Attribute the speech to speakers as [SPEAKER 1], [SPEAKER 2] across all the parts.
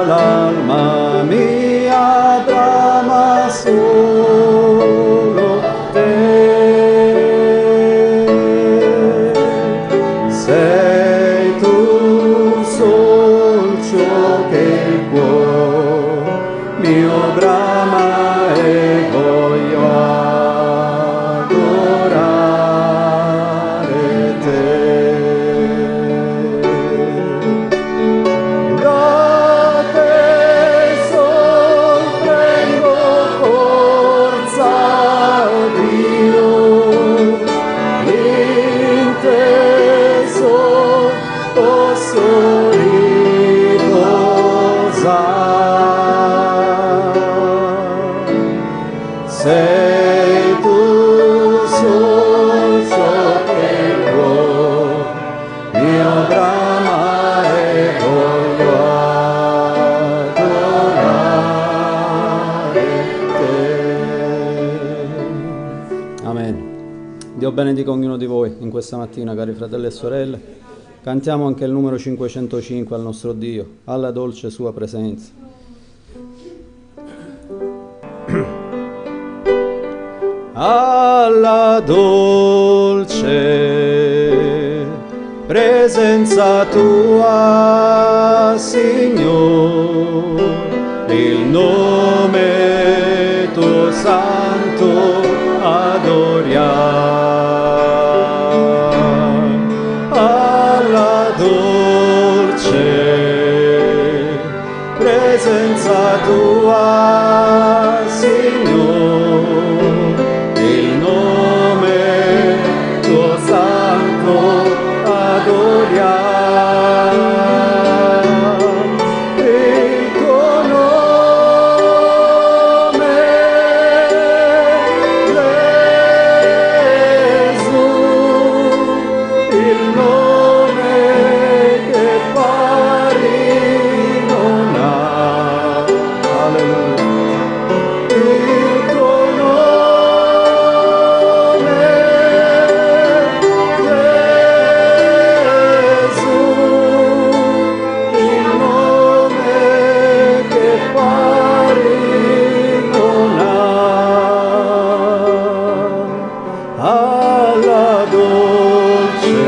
[SPEAKER 1] l'alma mia brama solo te. Sei tu sol ciò che il cuore mio brama e voglio adorare te. Da te sol prendo forza, oh Dio, in te sol posso riposare. Sei tu sol ciò che il cuore mio brama e voglio adorare te. Amen. Dio benedica ognuno di voi in questa mattina, cari fratelli e sorelle. Cantiamo anche il numero 505 al nostro Dio, alla dolce sua presenza. Alla dolce presenza tua, Signore, il nome tuo santo adoriamo. Alla dolce presenza tua, Signore, il nome tuo santo adoriamo. Il tuo nome, Gesù, il nome che pari non ha. Alleluia. Il tuo nome, Gesù, il nome che pari non ha. Alla dolce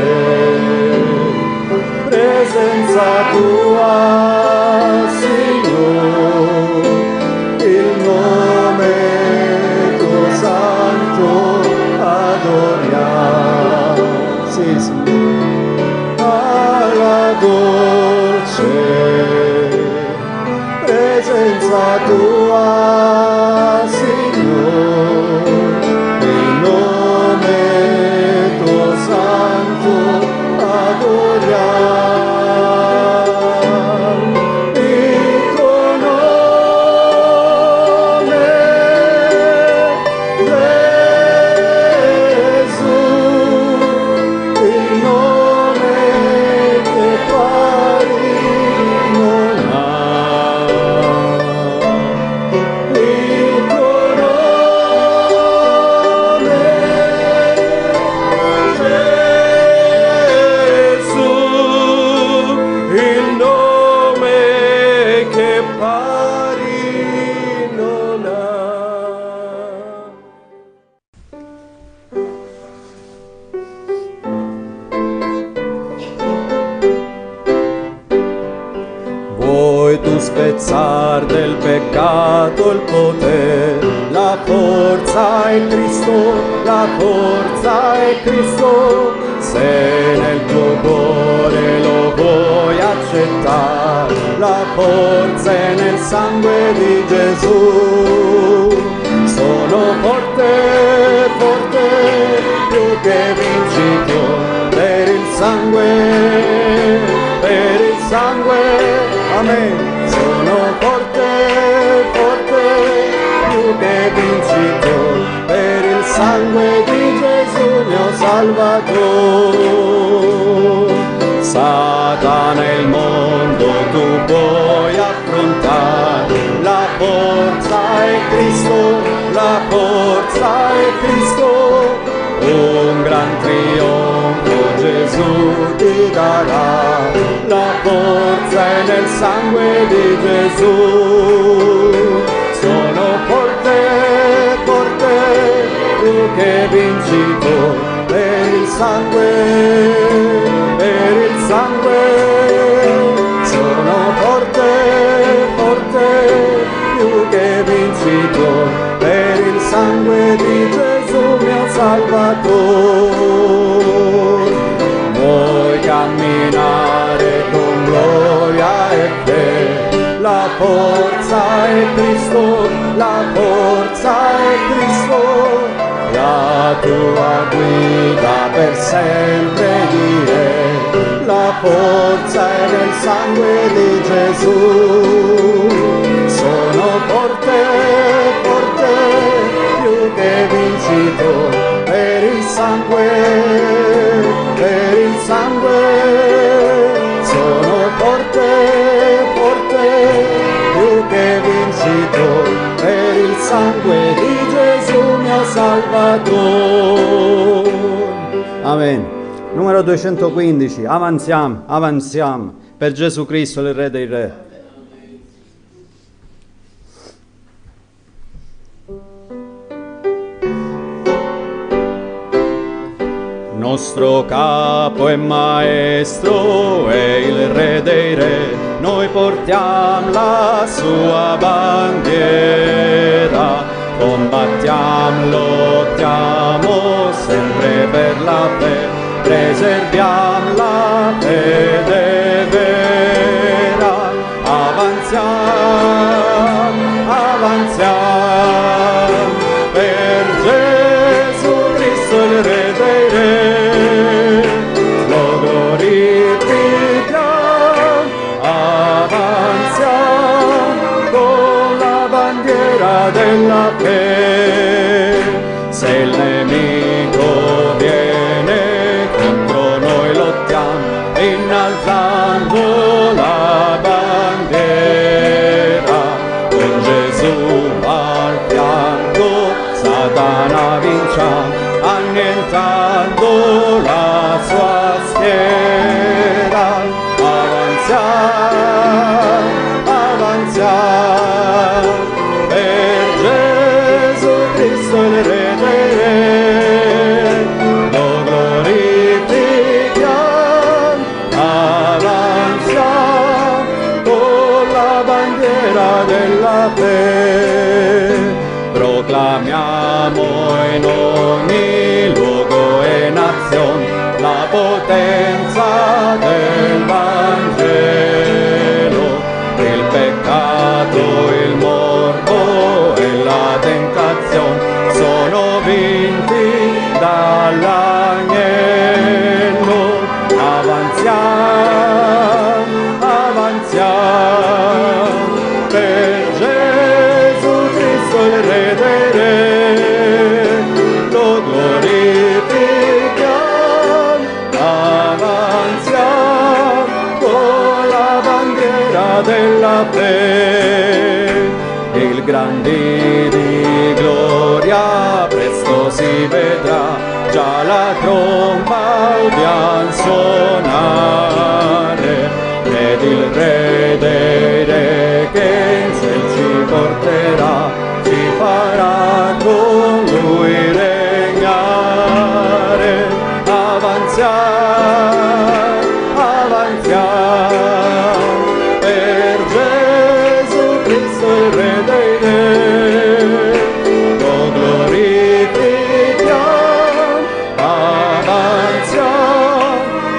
[SPEAKER 1] presenza tua, Signore, il nome tuo santo adoriamo. Sì, Signore. Alla dolce presenza tua, Signore, il nome tuo santo adoriamo. Il tuo nome, Gesù, il nome che pari non ha. Il tuo nome, Gesù, il nome che pari non ha. Vuoi tu spezzar del peccato il potere, la forza è Cristo, la forza è Cristo. Se nel tuo cuore lo vuoi accettare, la forza è nel sangue di Gesù. Sono forte, forte, più che vincitore, per il sangue, amen. Sono forte, forte, più che vincitore, per il sangue di Gesù mio Salvatore. Satana e il mondo tu puoi affrontare, la forza è Cristo, la forza è Cristo. Un gran trionfo Gesù ti darà, la forza è nel sangue di Gesù. Sono forte, forte, più che vincitore, per il sangue, per il sangue. Sono forte, forte, più che vincitore, per il sangue di Gesù mio Salvatore. Vuoi camminare con gloria e fede, la forza è Cristo, la forza è Cristo, la tua guida per sempre dire, la forza è nel sangue di Gesù. Sono forte, forte, più che vincitore, per il sangue, per il sangue. Sono forte, forte, più che vincitore, per il sangue di Gesù mio Salvatore. Amen. Numero 215, avanziamo, avanziamo, per Gesù Cristo, il Re dei Re. Nostro capo e maestro è il Re dei Re, noi portiamo la sua bandiera, combattiamo, lottiamo sempre per la fede, preserviamo la fede vera, avanziamo, avanziamo, per Gesù Cristo il Re dei Re, lo glorifichiamo, avanziamo, con la bandiera della fede, se il nemico viene contro noi lottiamo, innalzando la bandiera, con Gesù al fianco, Satana vinciamo, annientando la sua schiera, avanziamo, avanziamo, per Gesù Cristo il Re dei Re, lo glorifichiamo, avanziamo, con la bandiera della fede, proclamiamo in ogni luogo e nazione la potenza del Vangelo, il peccato, il morbo e la tentazione sono vinti dall'agnello, avanziamo, avanziamo, per Gesù Cristo il Re dei Re, lo glorifichiamo, avanziamo, con la bandiera della fede, il gran dì di gloria presto si vedrà, già la tromba udiam suonare, ed il Re dei Re che in ciel ci porterà, ci farà con lui regnare, avanziamo, avanziamo, per Gesù Cristo il Re dei Re, lo glorifichiamo, avanziamo,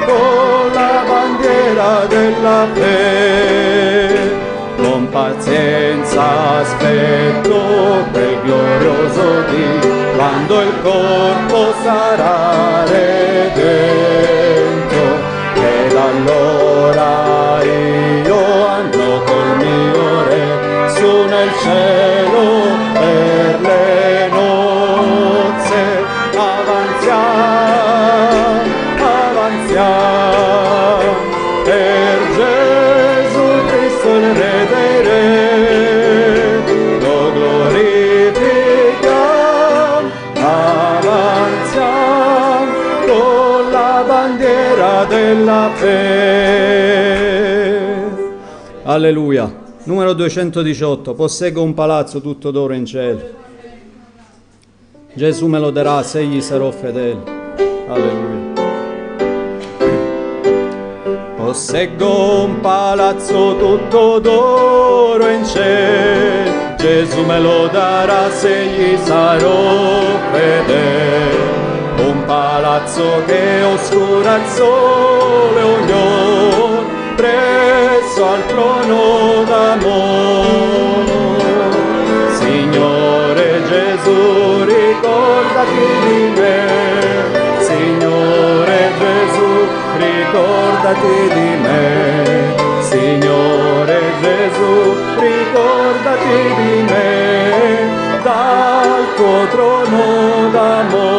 [SPEAKER 1] con la bandiera della fede, con pazienza aspetto quel glorioso dì, quando il corpo sarà redento, ed allora io andrò col mio Re su nel cielo per le nozze, avanziamo, avanziamo, per Gesù Cristo il Re dei Re, lo glorifichiamo, avanziamo, con la bandiera della fede, Alleluia. Numero 218. Posseggo un palazzo tutto d'oro in cielo. Gesù me lo darà se egli sarò fedele. Alleluia. Posseggo un palazzo tutto d'oro in cielo. Gesù me lo darà se gli sarò fedele. Un palazzo che oscura il sole ognuno presso al trono d'amore. Signore Gesù, ricordati di me. Signore Gesù, ricordati di me. Signore Gesù, ricordati di me. Dal tuo trono d'amore.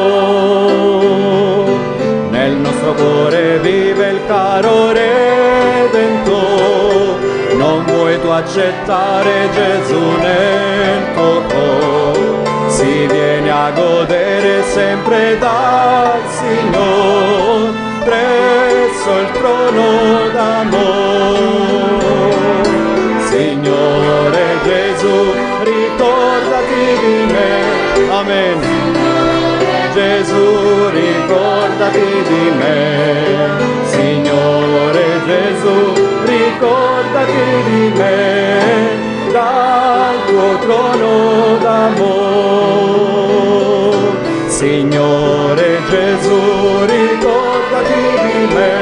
[SPEAKER 1] Nel nostro cuore vive il caro Redentore. Non vuoi tu accettare Gesù nel tuo cuore? Si viene a godere sempre dal Signore presso il trono d'amore. Signore Gesù, ricordati di me. Amen. Gesù, ricordati di me. Signore Gesù, ricordati di me. Dal tuo trono d'amore. Signore Gesù, ricordati di me.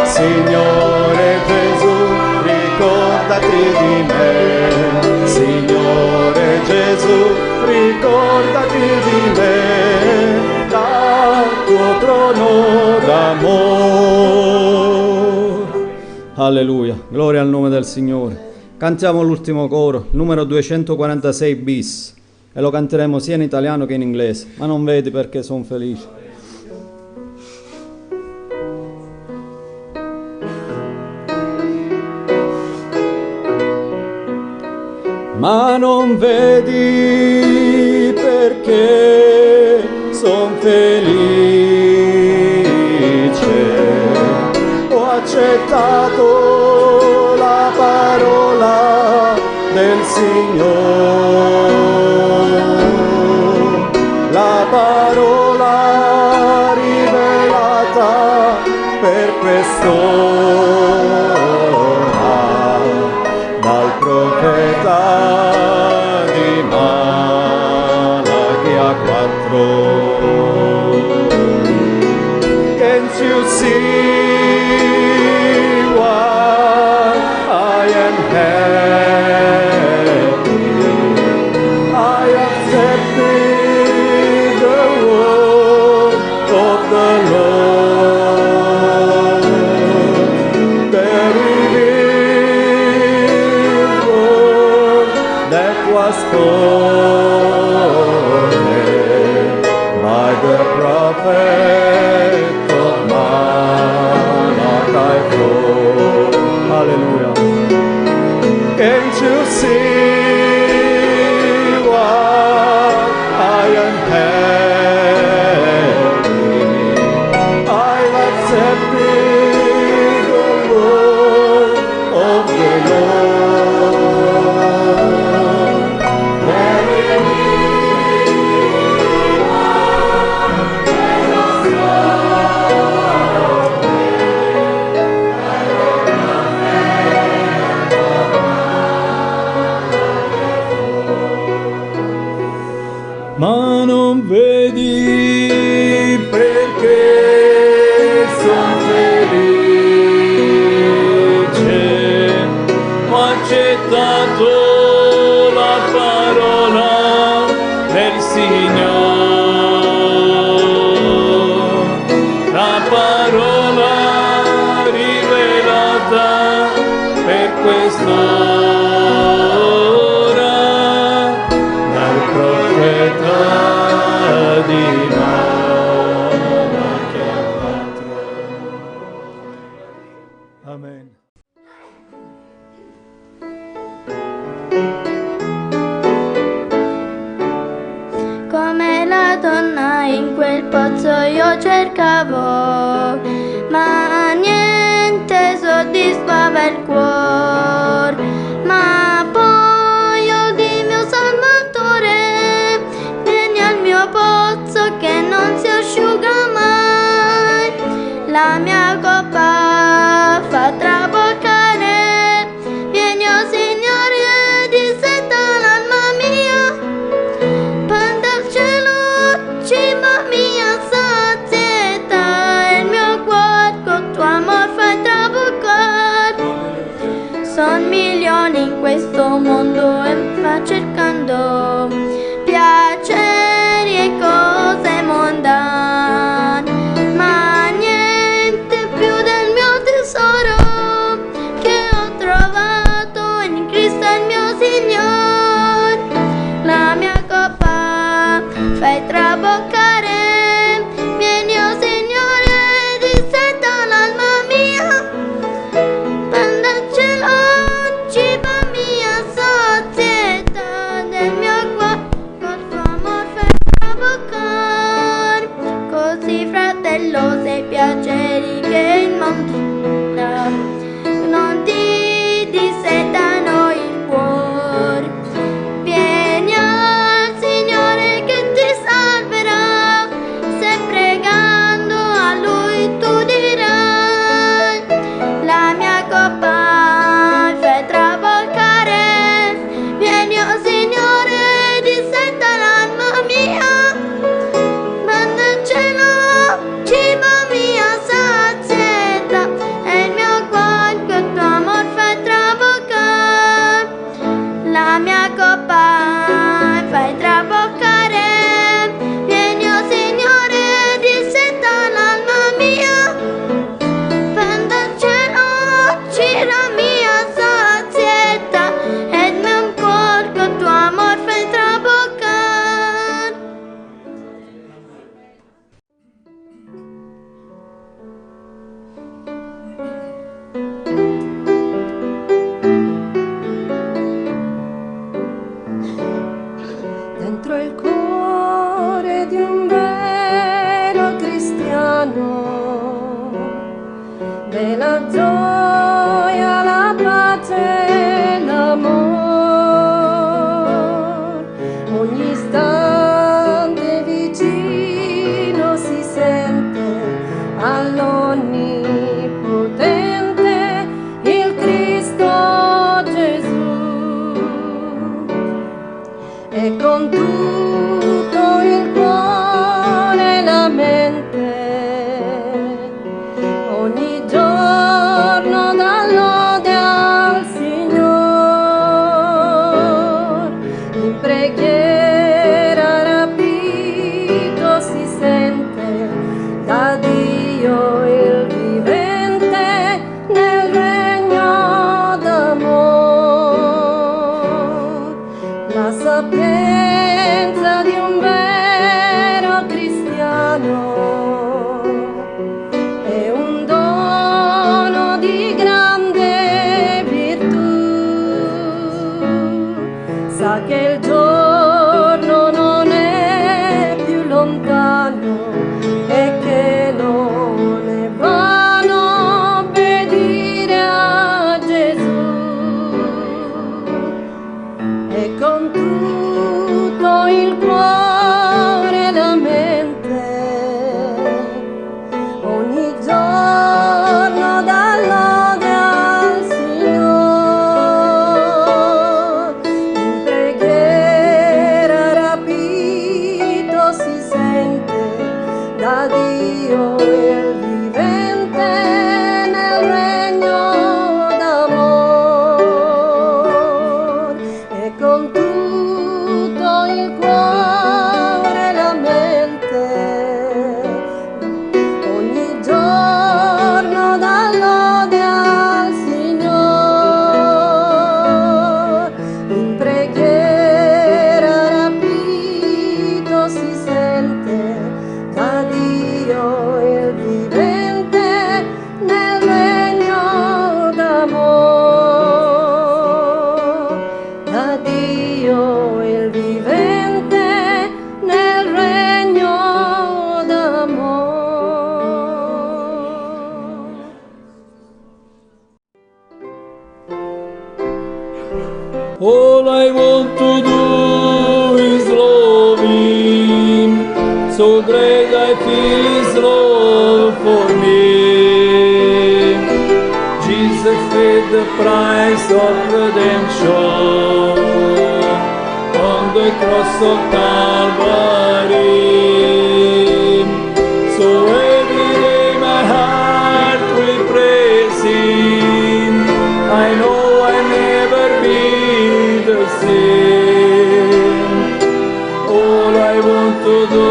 [SPEAKER 1] Signore Gesù, ricordati di me. Signore Gesù, ricordati di me. Dal tuo trono d'amore. Alleluia, gloria al nome del Signore. Cantiamo l'ultimo coro, numero 246 bis, e lo canteremo sia in italiano che in inglese, ma non vedi perché sono felice. Ma non vedi perché son felice, ho accettato la parola del Signore, la parola rivelata per quest'ora dal profeta di Malachia 4. Can't you see why I am happy? I accepted the word of the Lord. Very real word that was spoken by the prophet of Malachi 4. Hallelujah. Can't you see why I am happy? I've accepted the word of the Lord. Very ma non vedi perché son felice, ho accettato la parola del Signore, la parola rivelata per quest'ora dal profeta di Malachia 4. Amen.
[SPEAKER 2] Come la donna in quel pozzo io cercavo, ma niente so di soddisfava il cuore. Ma poi udì mio Salvatore, vieni al mio pozzo che non si asciuga mai. La mia coppa fa traboccare, vieni o Signore, disseta l'alma mia. Pan del cielo, ciba mia sazietà, il mio cuore con tuo amor fai traboccare. Son milioni in questo mondo e va cercando piaceri e cose mondane, ma niente più del mio tesoro che ho trovato in Cristo il mio Signore. La mia coppa fai traboccare, vieni o Signore, disseta l'alma mia. Pan del cielo, ciba mia sazietà, del mio cuore col tuo amor fai traboccare. Così fratello sei piaceri che il mondo dà, non ti dissetano il cuore. Vieni al Signore che ti salverà, se pregando a Lui tu dirai. La mia coppa fai traboccare, vieni o Signore, disseta l'alma mia. Pan del cielo, ciba mia sazietà, e il mio cuore con tuo amor fai traboccare. La mia coppa fai traboccare, vieni o Signore, disseta l'alma mia. Pan del cielo, ciba mia sazietà, e il mio cuore con tuo amor fai traboccare.
[SPEAKER 3] Dentro il cuore di un vero cristiano v'è la gioia, la pace, l'amor. Ogni istante vicino si sente all'Onnipotente il Cristo Gesù. E con tutto il cuore e la mente ogni giorno dà lode al Signor. In preghiera rapito si sente da Dio il vivente nel regno d'amor. La sapienza di un vero cristiano è un dono di grande virtù. Sa che il giorno non è più lontano e che non è vano obbedire a Gesù. E con tutto il cuore e la mente ogni giorno dà lode al Signor. In preghiera rapito si sente da Dio il vivente nel regno d'amor. E con tutto il cuore e la mente ogni giorno dà lode al Signor. In preghiera rapito si sente da Dio il vivente nel regno d'amor. Da Dio il vivente nel regno d'amor.
[SPEAKER 1] All I want to do is love Him. So great I feel His love for me. Jesus paid the price of redemption on the cross of Calvary. So every day my heart will praise Him. I know I'll never be the same. All I want to do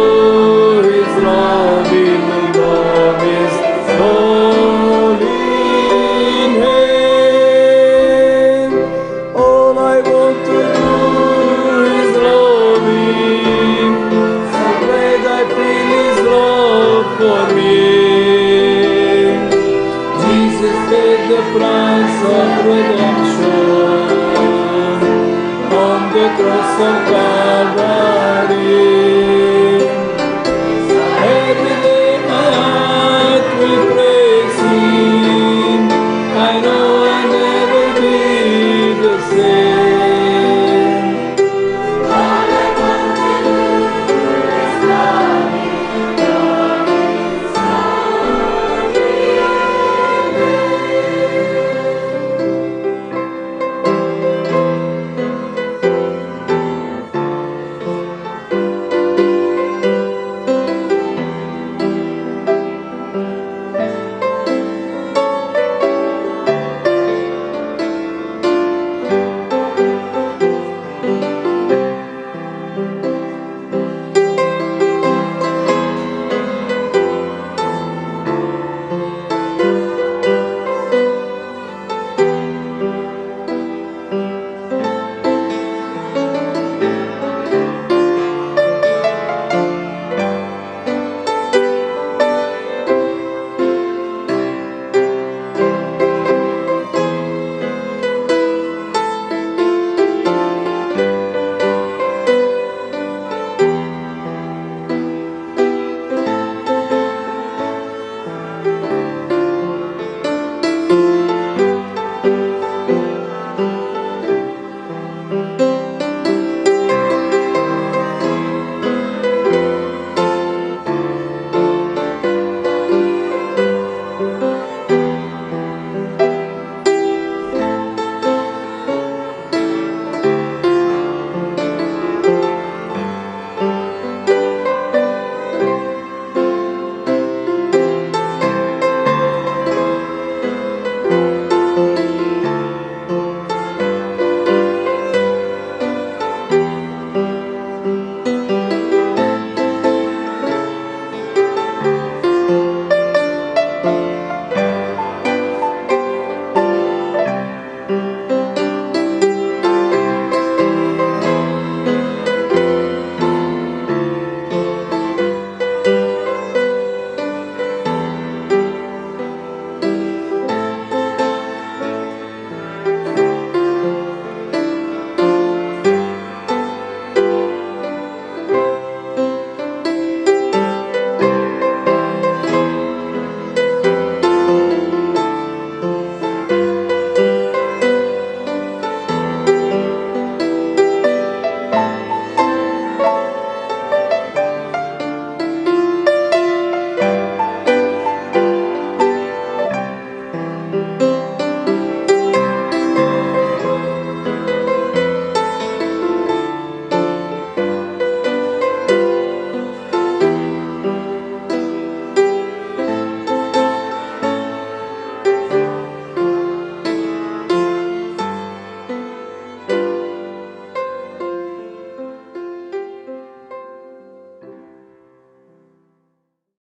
[SPEAKER 1] is love Him and love His holy name. All I want to do is love Him. So glad I feel His love for me. Jesus paid the price of redemption on the cross of Calvary.